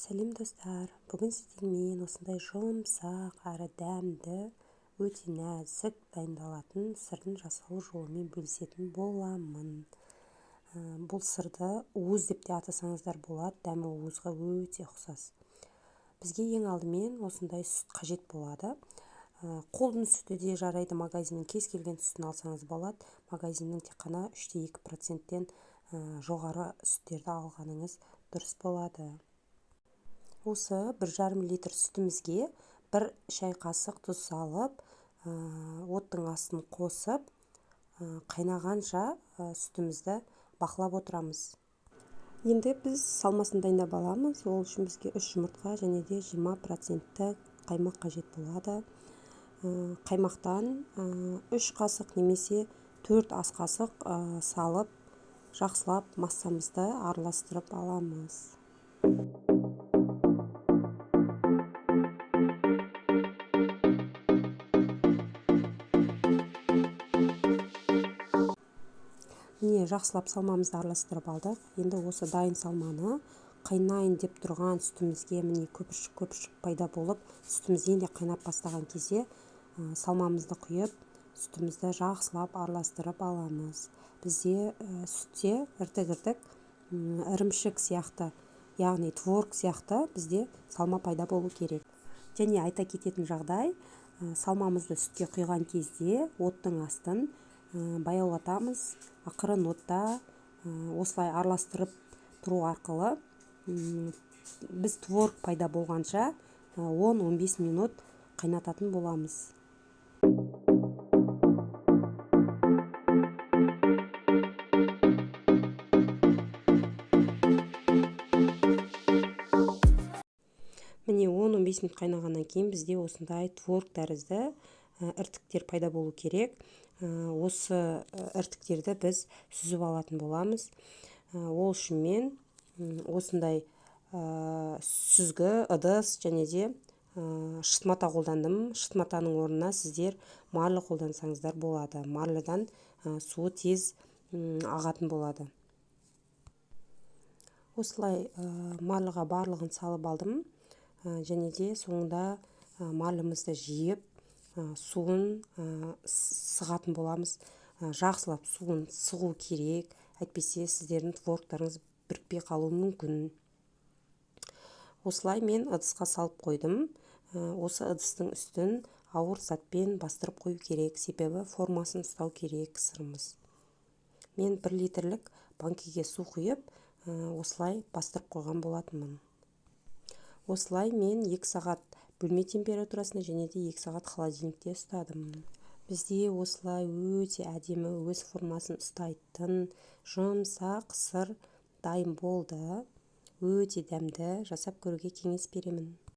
Сәлем достар, бүгін сіздермен осындай жұмсақ әрі дәмді, өте нәзік дайындалатын сырдың жасалу жолымен бөлісетін боламын. Бұл сырды уыз деп те атасаңыздар болады, дәмі уызға өте ұқсас. Бізге ең алдымен осындай сүт қажет болады. Қолдың сүті де жарайды, магазиннің кез келген сүтін алсаңыз болады. Магазиннің тек қана 3,2%-тен жоғары сүттерді алғаныңыз дұрыс болады. Осы 1,5 литр сүтімізге 1 шай қасық тұз салып, оттың астын қосып, қайнағанша сүтімізді бақылап отырамыз. Енді біз салмасын дайындап аламыз. Ол үшін бізге 3 жұмыртқа және де 20% қаймақ қажет болады. Қаймақтан 3 қасық немесе 4 ас қасық салып, жақсылап массамызды араластырып аламыз. Міне, жақсылап салмамызды араластырып алдық. Енді осы дайын салманы қайнайын деп тұрған сүтімізге міне көпіршік пайда болып, сүтіміз енді қайнап бастаған кезде салмамызды құйып, сүтімізді жақсылап араластырып аламыз. Бізде сүтте іртік ірімшік сияқты, яғни творог сияқты бізде салма пайда болу керек. Және айта кететін жағдай, салмамызды сүтке құйған кезде оттың астын баяулатамыз. Ақырын отта осылай араластырып тұру арқылы біз творог пайда болғанша 10-15 минут қайнататын боламыз. Міне 10-15 минут қайнағаннан кейін бізде осындай творог тәрізді іртіктер пайда болу керек. Осы іртіктерді біз сүзіп алатын боламыз. Ол үшін мен осындай сүзгі, ыдыс және де шытмата қолдандым. Шытматаның орнына сіздер марлы қолдансаңыздар болады. Марлыдан суы тез ағатын болады. Осылай марлыға барлығын салып алдым. Және де соңында марлымызды жиып, суын сығатын боламыз. Жақсылап суын сығу керек, әйтпесе сіздердің творогтарыңыз бірікпей қалуы мүмкін. Осылай мен ыдысқа салып қойдым. Осы ыдыстың үстін ауыр затпен бастырып қою керек, себебі формасын ұстау керек сырымыз. Мен 1 литрлік банкеге су құйып, осылай бастырып қойған болатынмын. Осылай мен 2 сағат бөлме температурасында және де 2 сағат холодильникте ұстадым. Бізде осылай өте әдемі өз формасын ұстайтын жұмсақ сыр дайын болды. Өте дәмді, жасап көруге кеңес беремін.